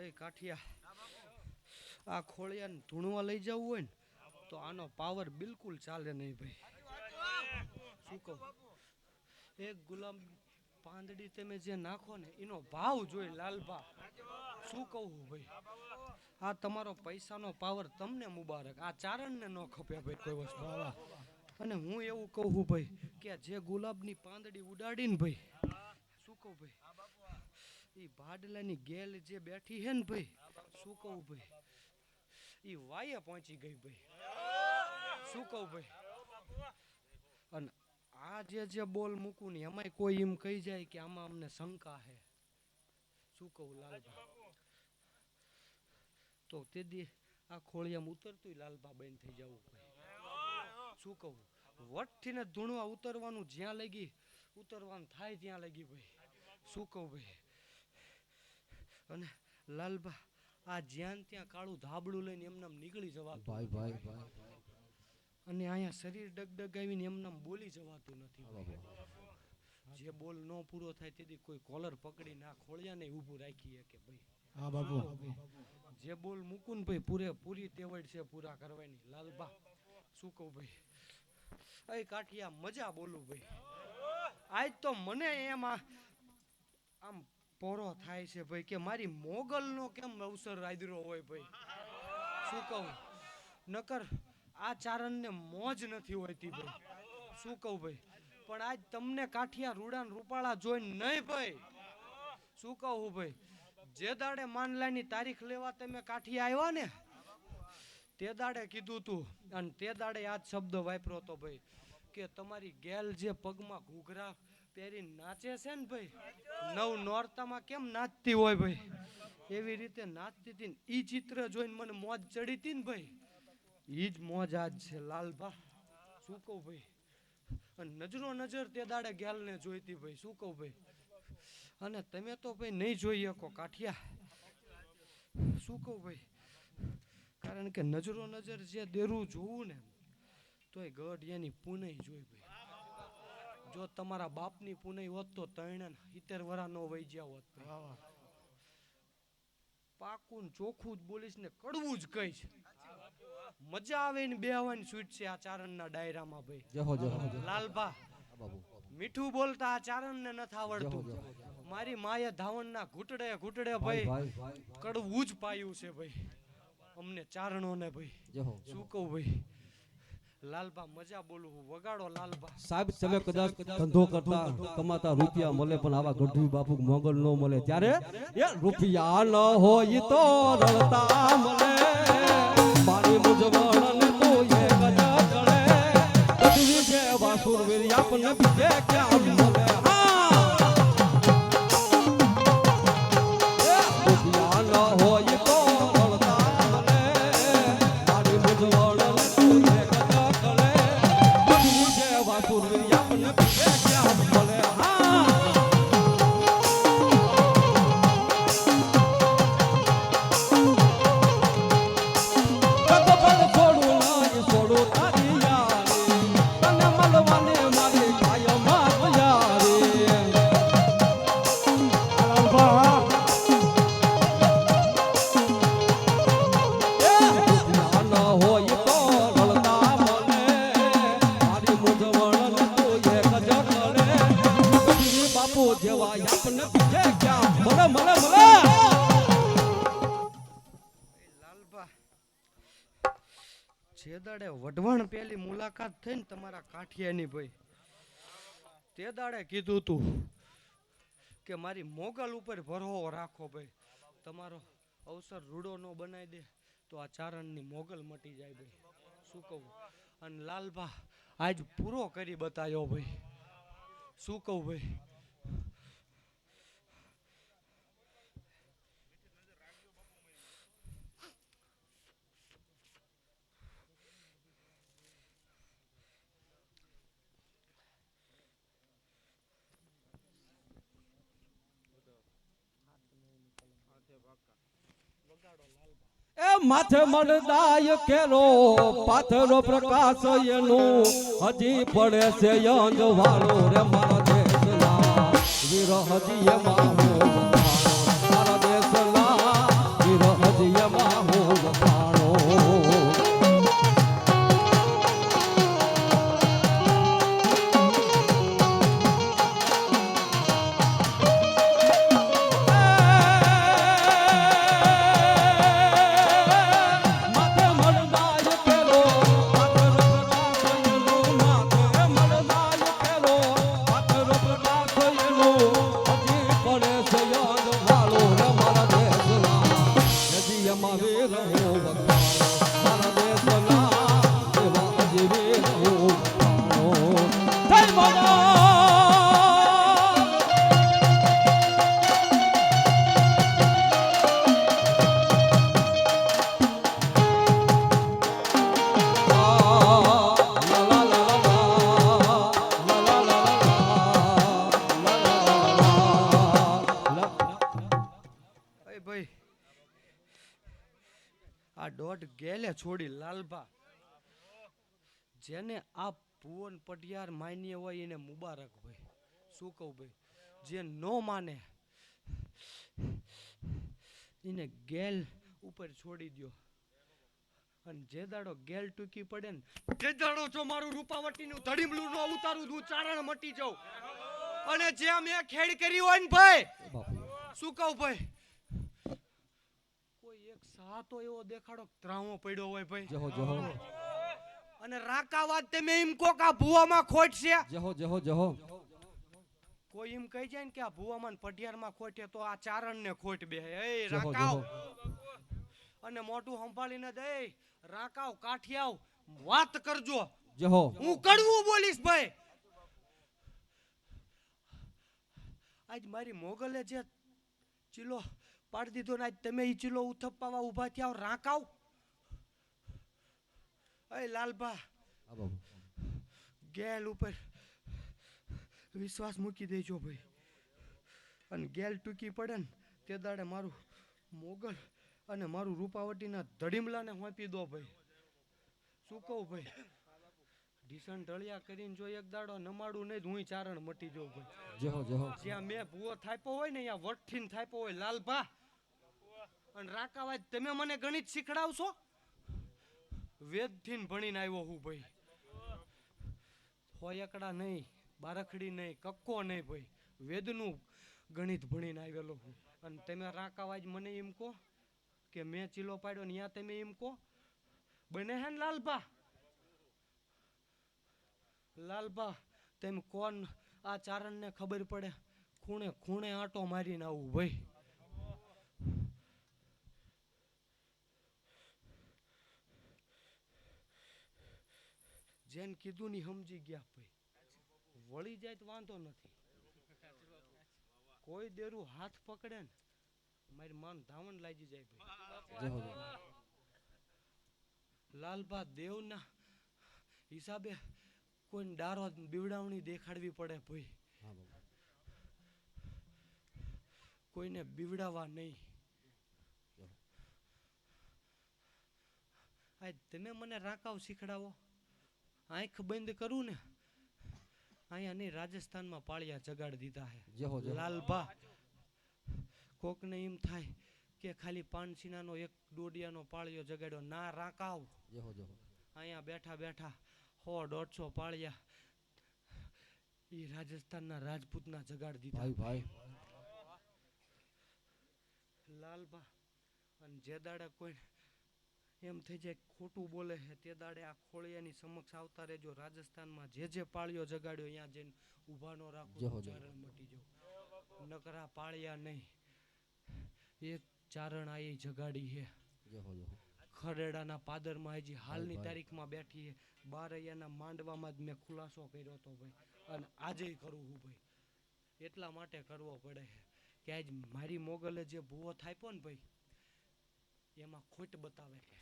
એ કાઠિયા આ ખોળિયાને ધૂણવા લઈ જવું હોય ને તો આનો પાવર બિલકુલ ચાલે નહીં ભાઈ. શું કહું, એક ગુલામ પાંદડી તમે જે નાખો ને એનો ભાવ જોઈ લાલભા. શું કહું ભાઈ, આ તમારો પૈસાનો પાવર તમને મુબારક, આ ચારણને ન ખપે ભાઈ કોઈ વસ્તુ. અને હું એવું કહું ભાઈ કે જે ગુલાબની પાંદડી ઉડાડીને ભાઈ, શું કહું ભાઈ, એ ભાડલાની ગેલ જે બેઠી હે ને ભાઈ, શું કહું ભાઈ, એ વાયે પહોંચી ગઈ ભાઈ. શું કહું ભાઈ, અને આ જે બોલ મૂકું ને એમાંય કોઈ એમ કહી જાય કે આમાં અમને શંકા હે. શું કહું લાલભા, તો તેથી આ ખોળિયામાં ઉતરતું લાલભા બંધ થઈ જવું ભાઈ. શું કહું, વટથી ને ધૂણવા ઉતરવાનું જ્યાં લગી ઉતરવાનું થાય ત્યાં લગી ભાઈ. શું કહું ભાઈ, અને લાલભા આ જ્યાં ત્યાં કાળું ધાબળું લઈને એમને નીકળી જવાતું ભાઈ ભાઈ ભાઈ. અને અહીંયા શરીર ડગડગાવીને એમને બોલી જવાતું નથી. જે બોલ નો પૂરો થાય તેથી કોઈ કોલર પકડી ના ખોળિયા ને ઊભું રાખીએ કે ભાઈ. હા બાબુ, જે બોલ મૂકું ને ભાઈ પૂરી તેવડ છે પૂરા કરવાની લાલભા. શું કહું ભાઈ, એ કાઠિયા મજા બોલું ભાઈ. આજ તો મને એમાં આમ પોરો થાય છે ભાઈ કે મારી મોગલનો કેમ અવસર રાદરો હોય ભાઈ. શું કહું, નકર આ ચારણને મોજ નથી હોતી ભાઈ. શું કહું ભાઈ, પણ આજ તમને કાઠિયા રૂડા રૂપાળા જોઈને નહીં ભાઈ. શું કહું ભાઈ, જે દાડે માનલાની તારીખ લેવા તમે કાઠિયા આવ્યા ને તે દાડે કીધું તું, અને તે દાડે આ જ શબ્દ વાપરો તો ભાઈ કે તમારી ગેલ જે પગમાં ઘૂઘરા પહેરીને નાચે છે ને ભાઈ, નવ નોરતામાં કેમ નાચતી હોય ભાઈ, એવી રીતે નાચતી હતી ને ઈ ચિત્ર જોઈને મને મોજ ચડી હતી ને ભાઈ. ઈ જ મોજ આજ છે લાલભા. શું કહું ભાઈ, અને નજરો નજર તે દાડે ગેલને જોઈતી ભાઈ. શું કહું ભાઈ, અને તમે તો ભાઈ નહીં જોઈ શકો કાઠિયા. શું કહું ભાઈ, કારણ કે નજરો નજર જે દેરું જોવું ને તોય ગઢ એની પુનઈ જોઈ ભાઈ. જો તમારા બાપની પુનઈ હોત તો 73 વરા નો વહી ગયા હોત. પાકું ચોખ્ખું જ બોલીશ ને કડવું જ કહીશ. મજા આવે ને બેહવાની છૂટ છે આ ચારણના ડાયરામાં ભાઈ. લાલભા મીઠું બોલતા આ ચારણને નથી આવડતું. મારી માએ ધાવણના ઘૂંટડે ઘૂંટડે ભાઈ કડવું જ પાયું છે ભાઈ અમને ચારણોને ભાઈ. શું કહું ભાઈ લાલભા, મજા બોલું વગાડો લાલભા. સાહેબ તમે કદાચ ધંધો કરતા કમાતા રૂપિયા મળે પણ આવા ગઢવી બાપુ મોગલ ન મળે ત્યારે એ રૂપિયા ન હોય તો રળતા મળે. મારી મુજવણ ને તો એ ગજા કરે ગઢવી છે વાસુરવીર આપણને બીજે ક્યાં મળે. રૂપિયા ન હોય તો રળતા મળે. મારી મુજવણ જે દાડે વઢવણ પેલી મુલાકાત થઈ ને તમારા કાઠિયાની ભાઈ, તે દાડે કીધું તું કે મારી મોગલ ઉપર ભરોસો રાખો ભાઈ, તમારો અવસર રૂડો નો બનાવી દે તો આ ચારણની મોગલ મટી જાય ભાઈ. શું કહું, અને લાલભા આજ પૂરો કરી બતાવ્યો ભાઈ. શું કહું ભાઈ, એ માથે મનદાય કેરો પાથરો પ્રકાશ એનું હજી પડે છે અંજવાળો રે મારા દેશના વીર હજી એ મારો મારા દેશના આ દોઢ ગેલે છોડી લાલભા જેને આ ભુવન પટિયાર માન્ય હોય એને મુબારક ભાઈ શું કહું ભાઈ જે નો માને એને ગેલ ઉપર છોડી દો અને જે દાડો ગેલ ટૂંકી પડે ને તે દાડો જો મારું રૂપાવટીનું ધડીમલું ન ઉતારું હું ચારણ મટી જાઉં અને જે મેં ખેડ કરી હોય ને ભાઈ બાપુ શું કહું ભાઈ કોઈ એક સાતો એવો દેખાડો ત્રાવો પડ્યો હોય ભાઈ જહો જહો અને રાકા વાત તમે એમ કો કે આ ભુવામાં ખોટ છે જહો જહો જહો કોઈ એમ કહી જાય ને કે આ ભુવામાં પટિયારમાં ખોટ છે તો આ ચારણને ખોટ બે એ જહો રાકાવ જહો અને મોટું સંભાળીને દે રાકાવ કાઠિયાવ વાત કરજો જહો હું કડવું બોલીશ ભાઈ આજ મારી મોગલે જે ચીલો પાડી દીધો ને આજ તમે ઈ ચીલો ઉથપ્પાવા ઊભા થયા રાકાવ એ લાલભા આ બાપુ ગેલ ઉપર વિશ્વાસ મૂકી દેજો ભાઈ અને ગેલ ટૂંકી પડે ને તે દાડે મારું મોગલ અને મારું રૂપાવટીના ધડીમલાને હોંપી દો ભાઈ શું કહું ભાઈ ઢીસણ ઢળિયા કરીને જો એક દાડો નમાડું નહીં હું ચારણ મટી જાઉં ભાઈ જહો જહો જ્યાં મેં ભૂવો થાપ્યો હોય ને ત્યાં વઠીને થાપ્યો હોય લાલભા અને રાકાવાજ તમે મને ગણિત શીખડાવશો વેદથી ભણીને આવ્યો હું ભાઈ હોય એકડા નહીં બારખડી નહીં કક્કો નહીં ભાઈ વેદનું ગણિત ભણીને આવેલો હું અને તમે રાકાવાજ મને એમ કહો કે મેં ચીલો પાડ્યો ને ત્યાં તમે એમ કહો બને હે ને લાલભા લાલભા તેમ કોણ આ ચારણને ખબર પડે ખૂણે ખૂણે આંટો મારીને આવું ભાઈ જેન કીધું ની સમજી ગયા ભાઈ વળી જાય તો વાંધો નથી કોઈ દેરું હાથ પકડે ને મારી માન ધાવણ લાગી જાય ભાઈ જહો જહો લાલભા દેવના હિસાબે કોઈ ડારો બીવડાવણી દેખાડવી પડે ભાઈ હા બાપુ કોઈને બીવડાવવા નહીં આજ તમે મને રાકાવ શીખડાવો આંખ બંધ કરું ને અહીંયા નહીં રાજસ્થાનમાં પાળિયા જગાડી દીધા હે જહો જહો લાલભા કોકને એમ થાય કે ખાલી પાનસીનાનો એક ડોડિયાનો પાળિયો જગાડ્યો ના રાકાવ જહો જહો અહીંયા બેઠા બેઠા 100-150 પાળિયા એ રાજસ્થાનના રાજપૂતના જગાડ દીધા ભાઈ ભાઈ લાલભા અને જે દાડે કોઈ એમ થઈ જાય ખોટું બોલે છે તે દાડે આ ખોળિયાની સમક્ષ આવતા રહેજો રાજસ્થાનમાં જે પાળિયો જગાડ્યો અહીંયા જઈને ઊભા નો રાખો જહો, જહો. ચારણ મટી જાવ નકરા પાળિયા નહીં એક ચારણ આઈ જગાડી છે જહો જહો ખરેડાના પાદરમાં હજી હાલની ભાઈ. તારીખમાં બેઠી છે બારૈયાના માંડવામાં જ મેં ખુલાસો કર્યો હતો ભાઈ અને આજે કરું હું ભાઈ એટલા માટે કરવો પડે છે કે આજ મારી મોગલે જે ભૂવો થાપ્યો ને ભાઈ એમાં ખોટ બતાવે છે